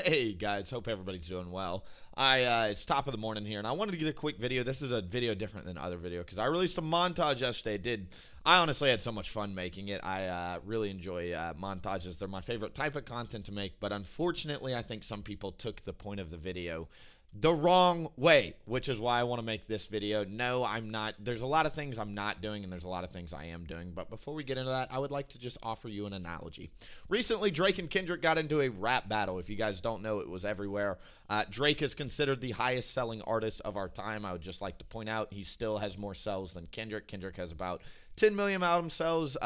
Hey guys, hope everybody's doing well. It's top of the morning here, and I wanted to get a quick video. This is a video different than other video because I released a montage yesterday. I honestly had so much fun making it. I really enjoy montages. They're my favorite type of content to make, but unfortunately, I think some people took the point of the video the wrong way, which is why I want to make this video. No, I'm not. There's a lot of things I'm not doing, and there's a lot of things I am doing. But before we get into that, I would like to just offer you an analogy. Recently, Drake and Kendrick got into a rap battle. If you guys don't know, it was everywhere. Drake is considered the highest selling artist of our time. I would just like to point out he still has more sales than Kendrick. Kendrick has about 10 million album sales.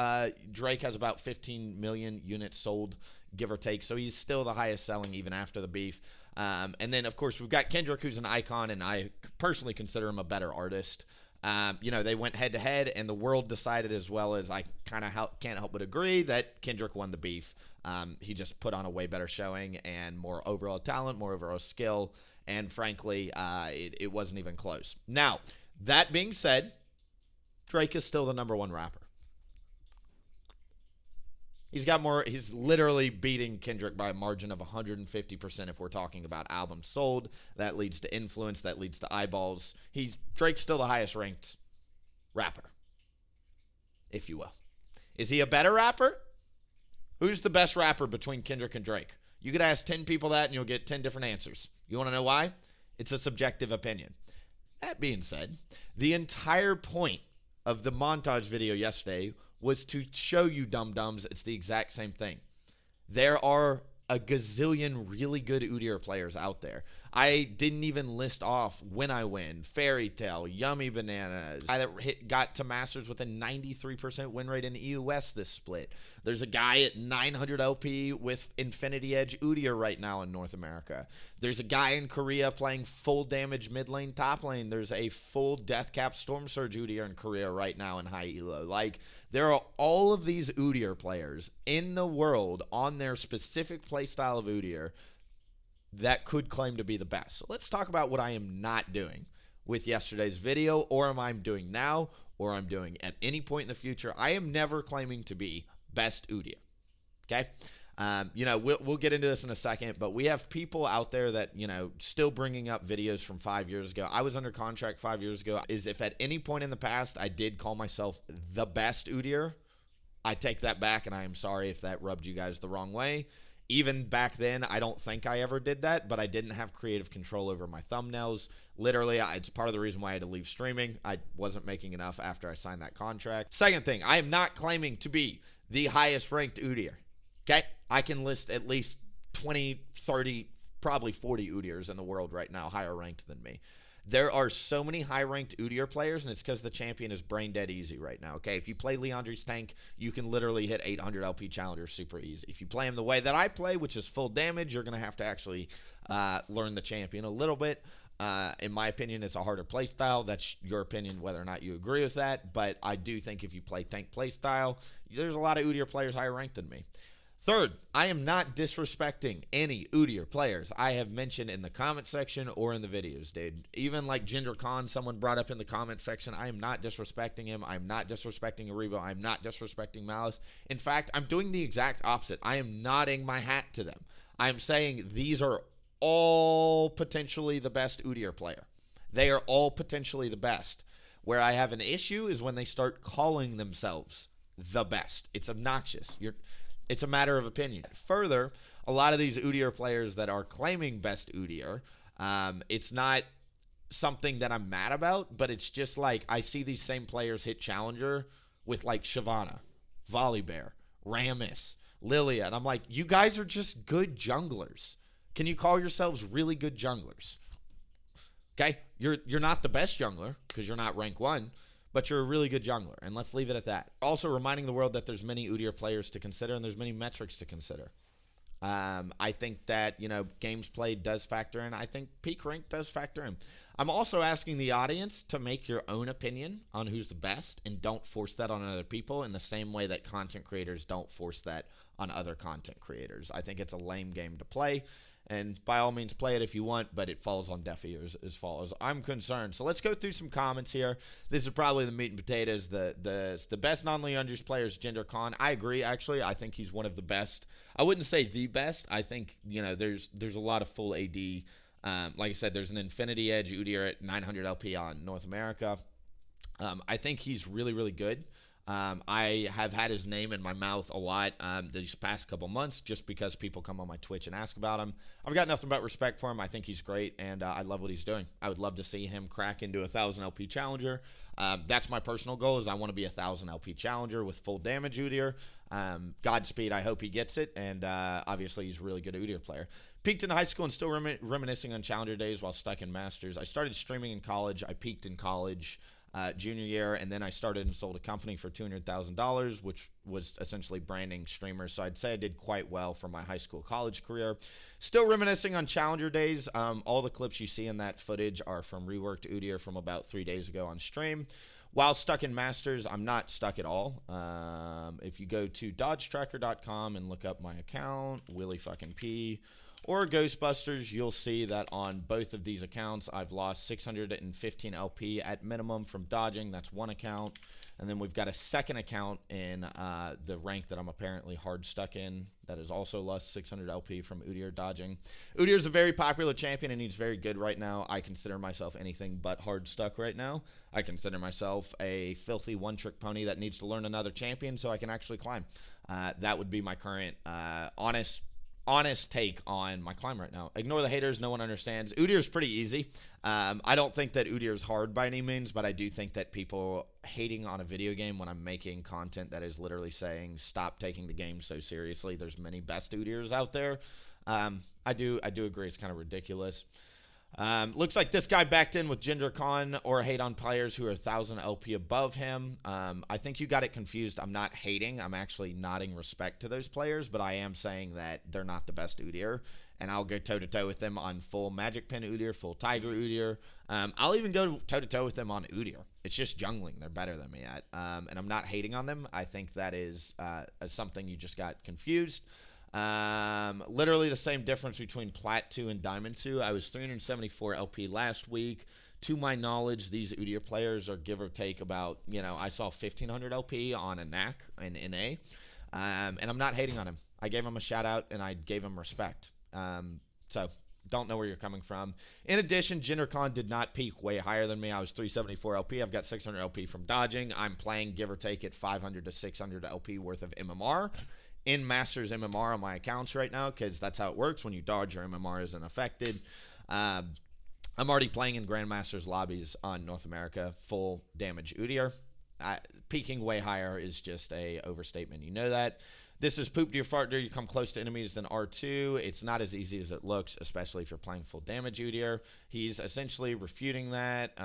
Drake has about 15 million units sold, give or take. So he's still the highest selling even after the beef. And then, of course, we've got Kendrick, who's an icon, and I personally consider him a better artist. They went head-to-head, and the world decided, as well as I kind of can't help but agree, that Kendrick won the beef. He just put on a way better showing and more overall talent, more overall skill, and frankly, it wasn't even close. Now, that being said, Drake is still the number one rapper. He's literally beating Kendrick by a margin of 150% if we're talking about albums sold. That leads to influence, that leads to eyeballs. Drake's still the highest ranked rapper, if you will. Is he a better rapper? Who's the best rapper between Kendrick and Drake? You could ask 10 people that and you'll get 10 different answers. You want to know why? It's a subjective opinion. That being said, the entire point of the montage video yesterday was to show you dum-dums it's the exact same thing. There are a gazillion really good Udyr players out there. I didn't even list off When I Win, Fairy Tale, Yummy Bananas. Guy that got to Masters with a 93% win rate in the EUS this split. There's a guy at 900 LP with Infinity Edge Udyr right now in North America. There's a guy in Korea playing full damage mid lane, top lane. There's a full death cap Storm Surge Udyr in Korea right now in high elo. Like, there are all of these Udyr players in the world on their specific playstyle of Udyr that could claim to be the best. So let's talk about what I am not doing with yesterday's video, or am I doing now, or I'm doing at any point in the future. I am never claiming to be best Udyr. Okay? We'll get into this in a second, but we have people out there that, still bringing up videos from 5 years ago. I was under contract 5 years ago. If at any point in the past I did call myself the best Udyr, I take that back, and I am sorry if that rubbed you guys the wrong way. Even back then, I don't think I ever did that, but I didn't have creative control over my thumbnails. Literally, it's part of the reason why I had to leave streaming. I wasn't making enough after I signed that contract. Second thing, I am not claiming to be the highest ranked Udyr. Okay? I can list at least 20, 30, probably 40 Udyrs in the world right now, higher ranked than me. There are so many high-ranked Udyr players, and it's because the champion is brain dead easy right now, okay? If you play Leandri's tank, you can literally hit 800 LP challengers super easy. If you play him the way that I play, which is full damage, you're going to have to actually learn the champion a little bit. In my opinion, it's a harder play style. That's your opinion, whether or not you agree with that. But I do think if you play tank play style, there's a lot of Udyr players higher ranked than me. Third, I am not disrespecting any Udyr players I have mentioned in the comment section or in the videos, dude. Even like Jinder Khan, someone brought up in the comment section, I am not disrespecting him. I'm not disrespecting Aribo. I'm not disrespecting Malice. In fact, I'm doing the exact opposite. I am nodding my hat to them. I'm saying these are all potentially the best Udyr player. They are all potentially the best. Where I have an issue is when they start calling themselves the best. It's obnoxious. It's a matter of opinion. Further, a lot of these Udyr players that are claiming best Udyr, it's not something that I'm mad about, but it's just like I see these same players hit Challenger with like Shyvana, Volibear, Rammus, Lilia, and I'm like, you guys are just good junglers. Can you call yourselves really good junglers? Okay? You're not the best jungler because you're not rank 1. But you're a really good jungler, and let's leave it at that. Also reminding the world that there's many Udyr players to consider, and there's many metrics to consider. I think that, games played does factor in. I think peak rank does factor in. I'm also asking the audience to make your own opinion on who's the best, and don't force that on other people in the same way that content creators don't force that on other content creators. I think it's a lame game to play. And by all means, play it if you want, but it falls on deaf ears as far as I'm concerned. So let's go through some comments here. This is probably the meat and potatoes. The best non-Leanders player is Jinder Khan. I agree, actually. I think he's one of the best. I wouldn't say the best. I think, there's a lot of full AD. Like I said, there's an Infinity Edge Udyr at 900 LP on North America. I think he's really, really good. I have had his name in my mouth a lot these past couple months just because people come on my Twitch and ask about him. I've got nothing but respect for him. I think he's great, and I love what he's doing. I would love to see him crack into a 1,000 LP challenger. That's my personal goal, is I want to be a 1,000 LP challenger with full damage Udyr. Godspeed, I hope he gets it, and obviously he's a really good Udyr player. Peaked in high school and still reminiscing on challenger days while stuck in Masters. I started streaming in college. I peaked in college. Junior year, and then I started and sold a company for $200,000, which was essentially branding streamers. So I'd say I did quite well for my high school college career. Still reminiscing on challenger days. All the clips you see in that footage are from reworked Udyr from about 3 days ago on stream. While stuck in Masters, I'm not stuck at all. If you go to dodgetracker.com and look up my account, WilliefknP, or Ghostbusters, you'll see that on both of these accounts, I've lost 615 LP at minimum from dodging. That's one account. And then we've got a second account in the rank that I'm apparently hard stuck in that has also lost 600 LP from Udyr dodging. Udyr is a very popular champion, and he's very good right now. I consider myself anything but hard stuck right now. I consider myself a filthy one-trick pony that needs to learn another champion so I can actually climb. That would be my current honest take on my climb right now. Ignore the haters. No one understands. Udyr is pretty easy. I don't think that Udyr is hard by any means, but I do think that people hating on a video game when I'm making content that is literally saying stop taking the game so seriously. There's many best Udyrs out there. I do agree. It's kind of ridiculous. Looks like this guy backed in with Jinder Khan or hate on players who are 1,000 LP above him. I think you got it confused. I'm not hating. I'm actually nodding respect to those players, but I am saying that they're not the best Udyr, and I'll go toe-to-toe with them on full Magic Pen Udyr, full Tiger Udyr. I'll even go toe-to-toe with them on Udyr. It's just jungling. They're better than me at, and I'm not hating on them. I think that is something you just got confused. Literally the same difference between Plat 2 and Diamond 2. I was 374 LP last week. To my knowledge, these Udyr players are give or take about, I saw 1,500 LP on a NAC and NA. And I'm not hating on him. I gave him a shout out and I gave him respect. So don't know where you're coming from. In addition, Jinder Khan did not peak way higher than me. I was 374 LP. I've got 600 LP from dodging. I'm playing give or take at 500 to 600 LP worth of MMR. In Masters MMR on my accounts right now, because that's how it works. When you dodge, your MMR isn't affected. I'm already playing in Grandmasters lobbies on North America, full damage Udyr. Peaking way higher is just a overstatement. You know that. This is Poop Deer Fart Deer. You come close to enemies than R2. It's not as easy as it looks, especially if you're playing full damage Udyr. He's essentially refuting that.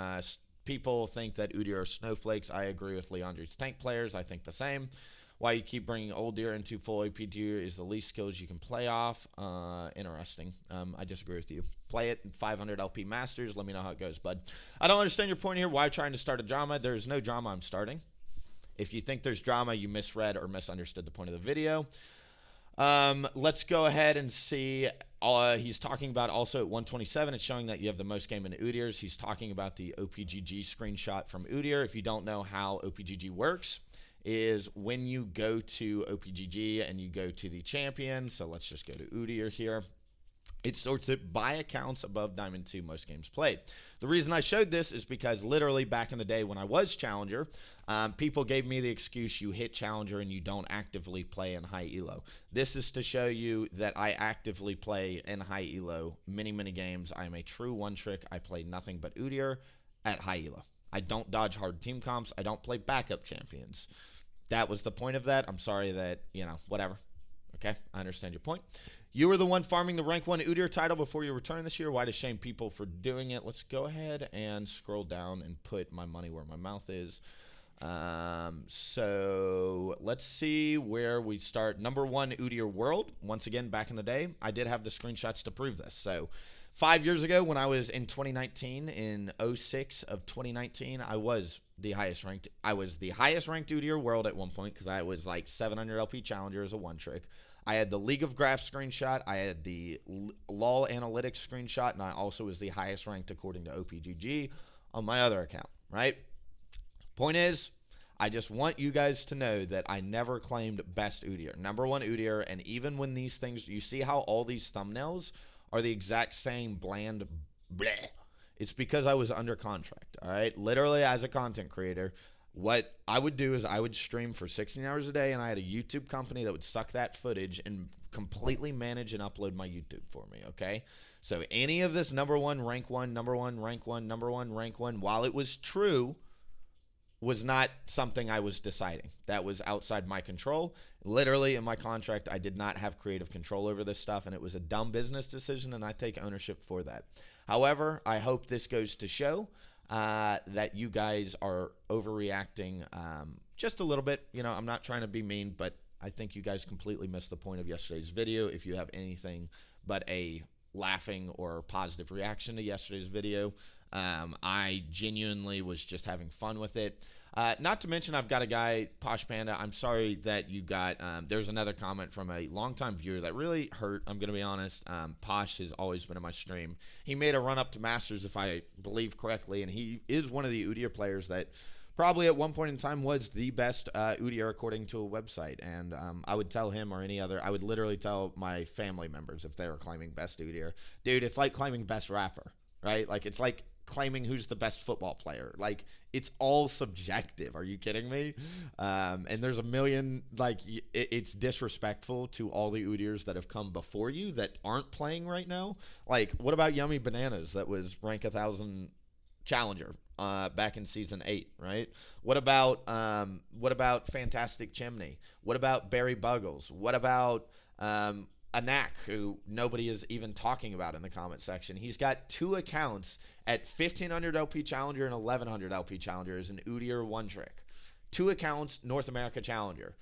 People think that Udyr are snowflakes. I agree with Leandre's tank players. I think the same. Why you keep bringing Udyr into full AP Deer is the least skills you can play off. Interesting. I disagree with you. Play it in 500 LP Masters. Let me know how it goes, bud. I don't understand your point here. Why trying to start a drama? There's no drama I'm starting. If you think there's drama, you misread or misunderstood the point of the video. Let's go ahead and see. He's talking about also at 127. It's showing that you have the most game in Udyrs. He's talking about the OPGG screenshot from Udyr. If you don't know how OPGG works, is when you go to OPGG and you go to the champion. So let's just go to Udyr here. It sorts it by accounts above Diamond 2 most games played. The reason I showed this is because literally back in the day when I was Challenger, people gave me the excuse you hit Challenger and you don't actively play in high elo. This is to show you that I actively play in high elo many, many games. I am a true one trick. I play nothing but Udyr at high elo. I don't dodge hard team comps. I don't play backup champions. That was the point of that. I'm sorry that, whatever. Okay, I understand your point. You were the one farming the rank 1 Udyr title before your return this year. Why to shame people for doing it? Let's go ahead and scroll down and put my money where my mouth is. So let's see where we start. Number 1 Udyr World. Once again, back in the day, I did have the screenshots to prove this. So 5 years ago when I was in 2019, in 06 of 2019, I was the highest ranked. I was the highest ranked Udyr World at one point because I was like 700 LP Challenger as a one trick. I had the League of Graphs screenshot. I had the LOL Analytics screenshot, and I also was the highest ranked according to OPGG on my other account, right? Point is, I just want you guys to know that I never claimed best Udyr, number one Udyr, and even when these things, you see how all these thumbnails are the exact same bland bleh. It's because I was under contract, all right? Literally, as a content creator, what I would do is I would stream for 16 hours a day, and I had a YouTube company that would suck that footage and completely manage and upload my YouTube for me, okay? So any of this number one, rank one, number one, rank one, number one, rank one, while it was true, was not something I was deciding. That was outside my control. Literally, in my contract, I did not have creative control over this stuff, and it was a dumb business decision, and I take ownership for that. However, I hope this goes to show that you guys are overreacting just a little bit. You know, I'm not trying to be mean, but I think you guys completely missed the point of yesterday's video. If you have anything but a laughing or positive reaction to yesterday's video, I genuinely was just having fun with it. Not to mention, I've got a guy, Posh Panda. I'm sorry that you got, there's another comment from a longtime viewer that really hurt. I'm going to be honest. Posh has always been in my stream. He made a run up to Masters, if I believe correctly, and he is one of the Udyr players that probably at one point in time was the best Udyr according to a website. And I would tell him or any other, I would literally tell my family members if they were claiming best Udyr. Dude, it's like claiming best rapper, right? Like, it's like claiming who's the best football player. Like, it's all subjective. Are you kidding me? And there's a million, like, it's disrespectful to all the Udyrs that have come before you that aren't playing right now. Like, what about Yummy Bananas that was rank 1,000 challenger back in season 8, right? What about Fantastic Chimney? What about Barry Buggles? What about Anak, who nobody is even talking about in the comment section? He's got 2 accounts at 1,500 LP Challenger and 1,100 LP Challenger as an Udyr one trick. 2 accounts, North America Challenger.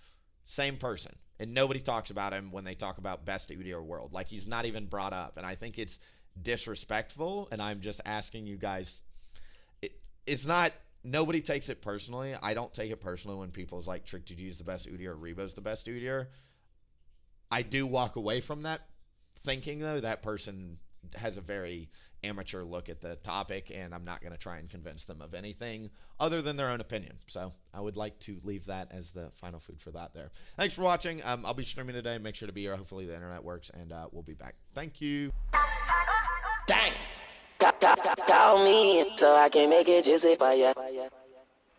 Same person. And nobody talks about him when they talk about best Udyr world. Like, he's not even brought up. And I think it's disrespectful, and I'm just asking you guys, it's not, nobody takes it personally. I don't take it personally when people's like, Trick, did you use the best Udyr? Rebo's the best Udyr. I do walk away from that thinking, though, that person has a very amateur look at the topic, and I'm not going to try and convince them of anything other than their own opinion. So I would like to leave that as the final food for that there. Thanks for watching. I'll be streaming today. Make sure to be here. Hopefully the internet works, and we'll be back. Thank you. Dang. Call me so I can make it juicy for ya.